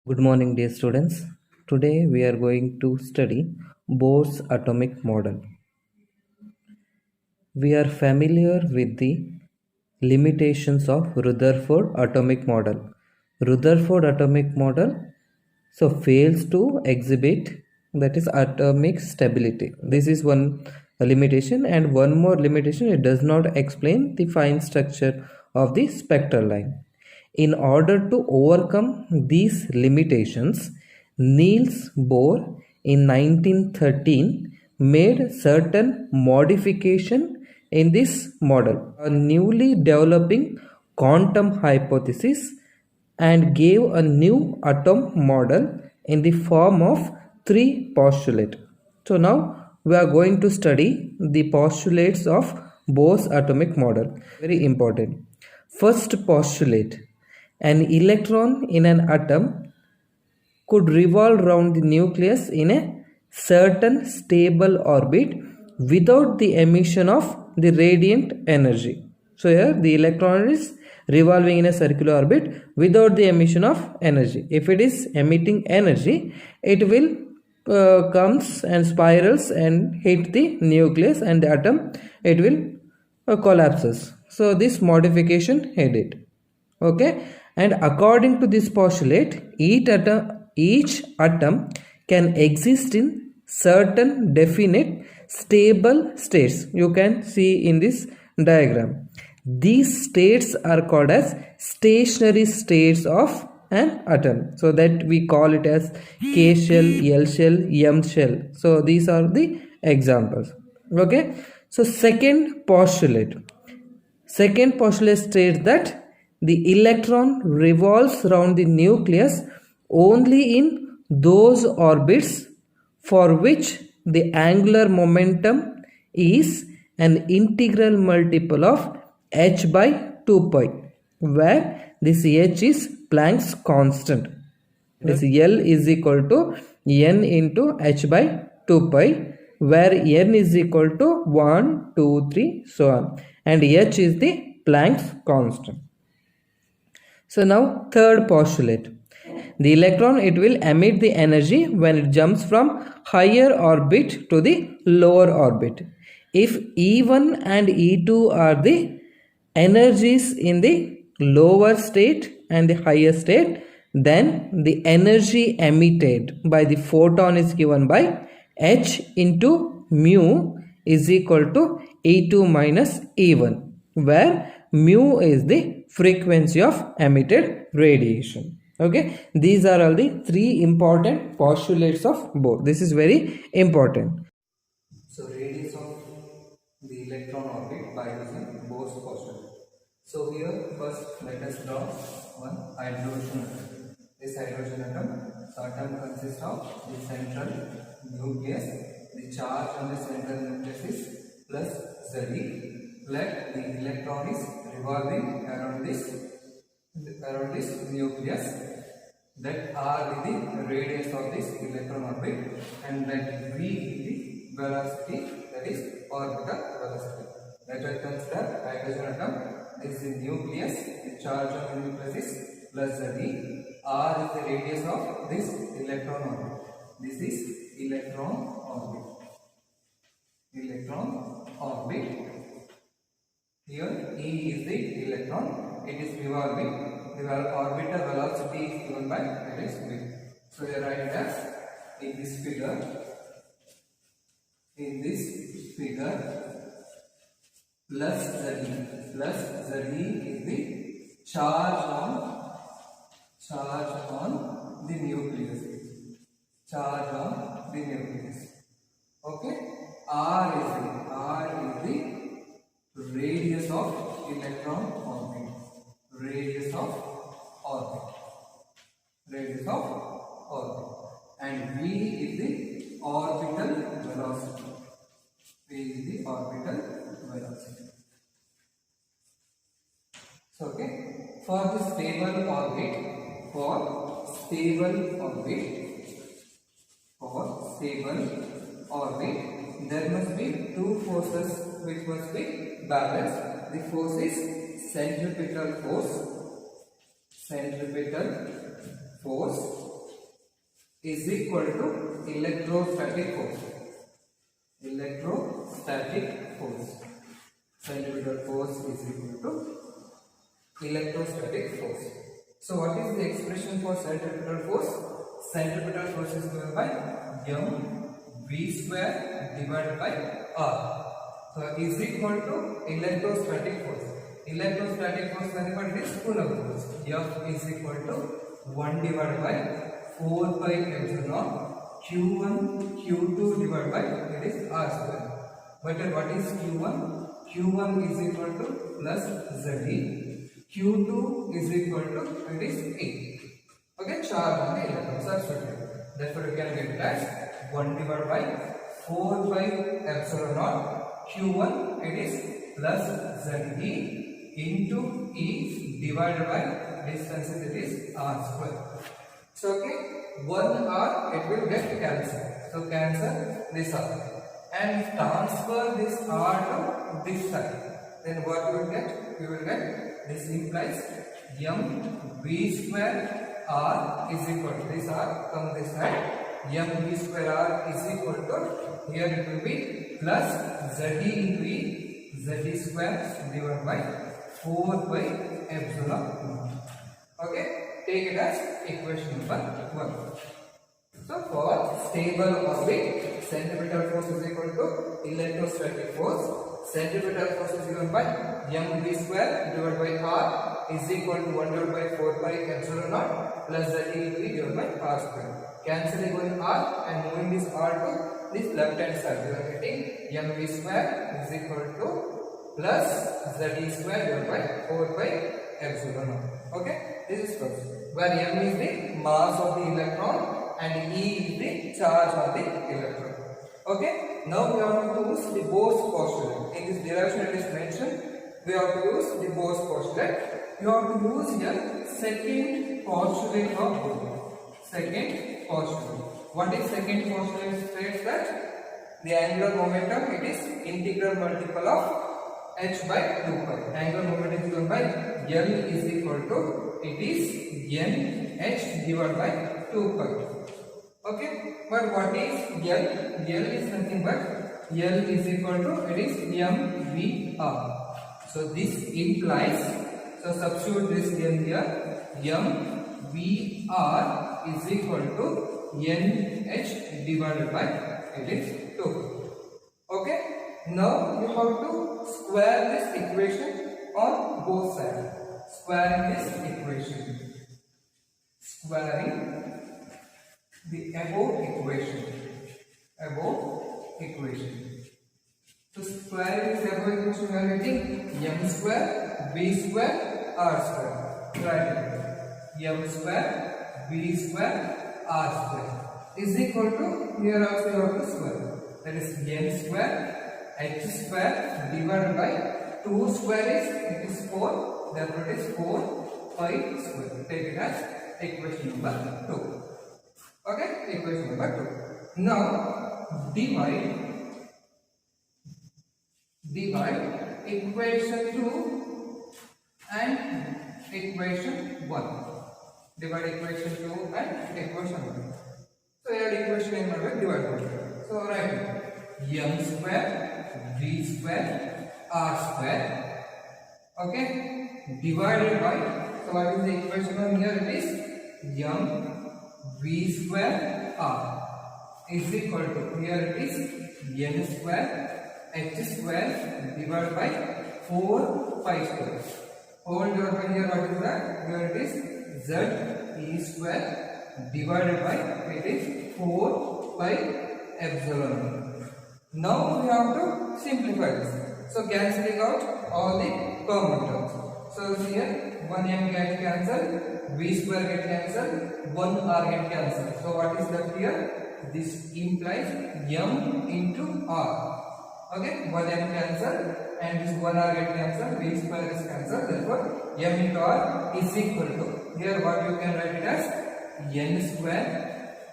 Good morning, dear students. Today we are going to study Bohr's atomic model. We are familiar with the limitations of Rutherford atomic model. Rutherford atomic model fails to exhibit, that is, atomic stability. This is one limitation, and one more limitation, it does not explain the fine structure of the spectral line. In order to overcome these limitations, Niels Bohr in 1913 made certain modification in this model, a newly developing quantum hypothesis, and gave a new atom model in the form of three postulates. So now we are going to study the postulates of Bohr's atomic model. Very important. First postulate: an electron in an atom could revolve around the nucleus in a certain stable orbit without the emission of the radiant energy. So here the electron is revolving in a circular orbit without the emission of energy. If it is emitting energy, it will comes and spirals and hit the nucleus, and the atom, it will collapses. So this modification had it. Okay, and according to this postulate, each atom can exist in certain definite stable states. You can see in this diagram. These states are called as stationary states of an atom. So that we call it as K shell, L shell, M shell. So these are the examples. Okay. So second postulate states that the electron revolves around the nucleus only in those orbits for which the angular momentum is an integral multiple of h by 2 pi, where this h is Planck's constant. This L is equal to n into h by 2 pi, where n is equal to 1, 2, 3, so on, and h is the Planck's constant. So now third postulate: the electron, it will emit the energy when it jumps from higher orbit to the lower orbit. If E1 and E2 are the energies in the lower state and the higher state, then the energy emitted by the photon is given by h into mu is equal to E2 minus E1, where mu is the frequency of emitted radiation. Okay, these are all the three important postulates of Bohr. This is very important. So radius of the electron orbit by using Bohr's postulate. So here first let us draw one hydrogen atom. This hydrogen atom consists of the central nucleus. The charge on the central nucleus is plus Ze. Let the electron is revolving around this nucleus. That R is the radius of this electron orbit, and let V is the velocity, that is orbital velocity. Let us consider hydrogen atom. This is the nucleus. The charge on the nucleus is plus Z. R is the radius of this electron orbit. This is electron orbit. Electron orbit. Here E is the electron. It is revolving. The orbital velocity is given by, that is, V. So you write it as in this figure. Plus Z is the charge on the nucleus. Okay. R is the radius of electron orbit. And V is the orbital velocity. So okay, for the stable orbit, there must be two forces which must be balanced. The force is centripetal force, is equal to electrostatic force. Electrostatic force. Centripetal force is equal to electrostatic force. So what is the expression for centripetal force? Centripetal force is given by mv square divided by r. So is equal to electrostatic force. Electrostatic force nothing but is Coulomb force. F is equal to 1 divided by 4 pi epsilon q1 q2 divided by it is r square. But what is q1? q1 is equal to plus ze. q2 is equal to it is a. Okay, charge on the electron substitute. Therefore, you can get it as 1 divided by 4 pi epsilon naught q1 it is plus ze into e divided by distance it is r square. So okay, 1 r it will get cancelled. So cancel this r and transfer this r to this side. Then what you will get? You will get this implies mv square r is equal to this r from this side. Mv square r is equal to here it will be plus ze into e ze square divided by 4 by epsilon. Okay, take it as equation number 1. So for stable orbit, centripetal force is equal to electrostatic force. Centripetal force is given by mv square divided by r is equal to 1 divided by 4 pi epsilon naught plus ze into e divided by r square. Cancelling one r and moving this r to this left hand side, you are getting mv square is equal to plus ze square divided by 4 pi epsilon naught. Okay, this is first, where m is the mass of the electron and e is the charge of the electron. Okay, now we have to use the Bohr's postulate. In this derivation it is mentioned, we have to use the Bohr's postulate. You have to use here second postulate of Bohr. Second postulate. What is second postulate? States that the angular momentum it is integral multiple of h by 2 pi. Angular momentum is given by L is equal to it is n h divided by 2 pi. Okay, but what is L? L is nothing but L is equal to it is mvr. So this implies, so substitute this n here, mvr is equal to nh divided by it is 2. Okay, now you have to square this equation on both sides. Squaring this equation. Squaring the above equation. So squaring this above equation, we are getting m square b square r square. Right. M square b square r square is equal to, here also you have to square, that is n square h square divided by 2 square is it is 4, therefore it is 4 pi square. Take it as equation number 2. Okay, equation number 2. Now divide equation 2 and equation 1. Divide equation 2 and equation 1. So here equation in my divide. So write m square v square r square. Okay, divided by, so what is the equation on here? It is m v square r is equal to, here it is n square h square divided by 4 pi square. Whole divided by here what is that? Here it is z e square divided by it is 4 pi epsilon. Now we have to simplify this. So cancelling out all the common terms. So here 1 m get cancelled, v square get cancelled, 1 r get cancelled. So what is left here? This implies m into r. Okay, 1 m cancelled and this 1 r get cancelled, v square is cancelled. Therefore m into r is equal to, here what you can write it as n square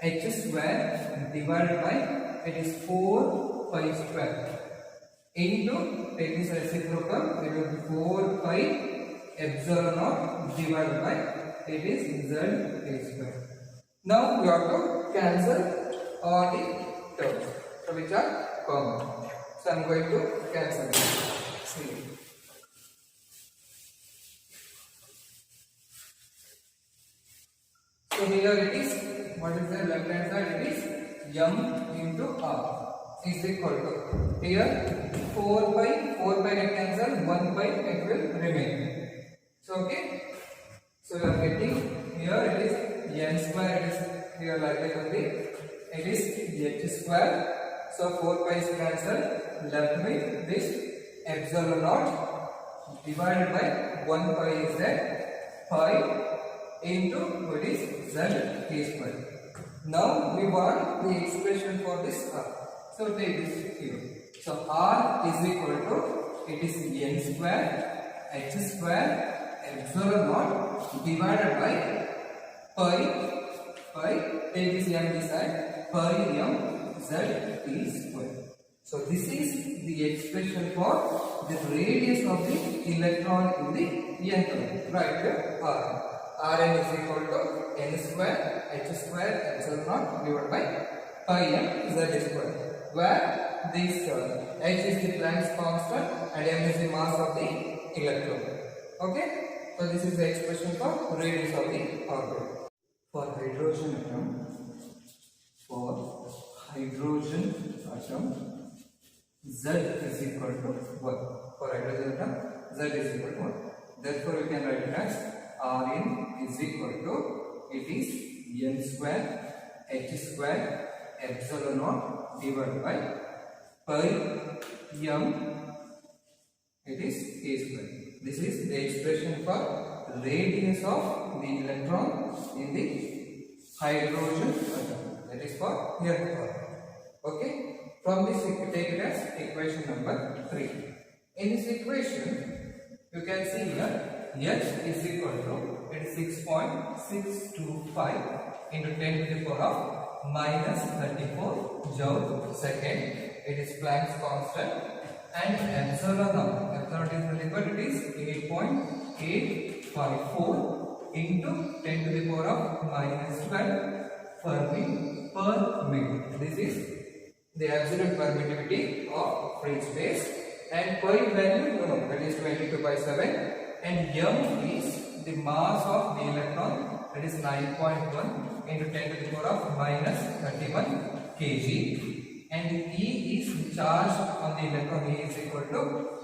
h square divided by it is 4 pi square into, take this reciprocal, it will be 4 pi epsilon naught divided by it is z a square. Now we have to cancel all the terms so which are common. So I am going to cancel this. See. So here it is, what is the left hand side? It is m into r is equal to, here 4 pi get cancel, 1 pi it will remain. So okay, so you are getting here it is n square, it is here like that only, it is h square. So 4 pi is cancelled, left with this epsilon naught divided by 1 pi is that pi into what is z t square. Now we want the expression for this r. So take this here. So r is equal to, it is n square h square epsilon naught divided by pi, take this m this side, pi m z t square. So this is the expression for the radius of the electron in the nth orbit. Right here, r. Rn is equal to n square h square epsilon naught divided by pi m z square, where this h is the Planck's constant and m is the mass of the electron. Okay, so this is the expression for radius of the orbit. For hydrogen atom, z is equal to 1. For hydrogen atom, z is equal to 1. Therefore, we can write it as Rn is equal to, it is n square h square epsilon naught divided by pi m, it is a square. This is the expression for radius of the electron in the hydrogen atom. That is for here. Okay. From this we take it as equation number 3. In this equation, you can see here h is equal to, it is 6.625 into 10 to the power of minus 34 joule second. It is Planck's constant, and epsilon naught, epsilon is nothing but it is 8.854 into 10 to the power of minus 12 Fermi per minute. This is the absolute permittivity of free space, and pi value that is 22/7, and m is the mass of the electron, that is 9.1 into 10 to the power of minus 31 kg, and E is charge on the electron. E is equal to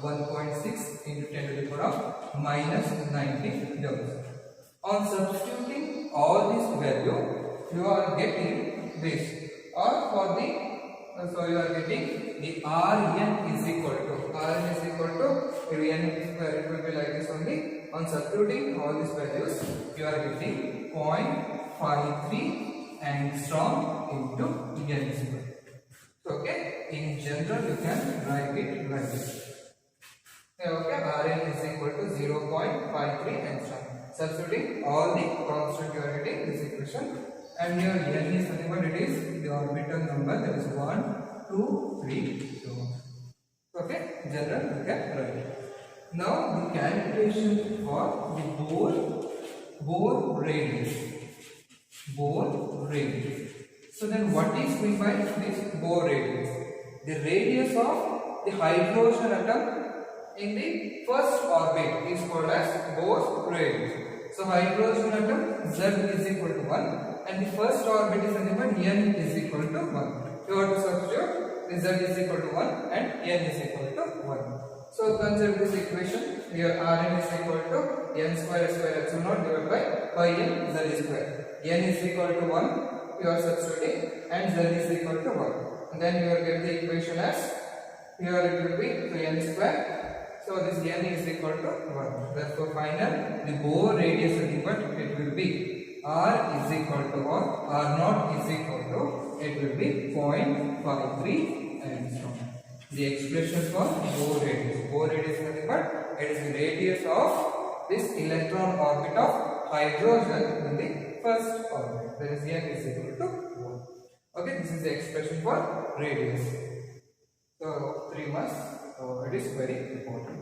1.6 into 10 to the power of minus 19 joules. On substituting all this value, you are getting this, or for the so you are getting the Rn is equal to, Rn is equal to n square, it will be like this only. On substituting all these values, you are getting 0.53 angstrom into n square. So, okay, in general you can write it like this. Okay, Rn is equal to 0.53 angstrom. Substituting all the constant, you are getting this equation. And here n is nothing but it is the orbital number, that is 1, 2, 3, 2. Okay, general you can write it. Now the calculation for the Bohr radius. So then what is meant by this Bohr radius? The radius of the hydrogen atom in the first orbit is called as Bohr radius. So hydrogen atom Z is equal to 1. And the first orbit is nothing but n is equal to 1. You have to substitute z is equal to 1 and n is equal to 1. So consider this equation. Here Rn is equal to n square epsilon naught divided by pi m z square. N is equal to 1. You are substituting, and z is equal to 1. And then you will get the equation as, here it will be n square. So this n is equal to 1. Therefore final the Bohr radius is equal to, it will be R is equal to, or R naught is equal to, it will be 0.53 angstrom. The expression for Bohr radius. Bohr radius is nothing but it is the radius of this electron orbit of hydrogen in the first orbit. That is n is equal to 1. Okay, this is the expression for radius. So 3 marks. So it is very important.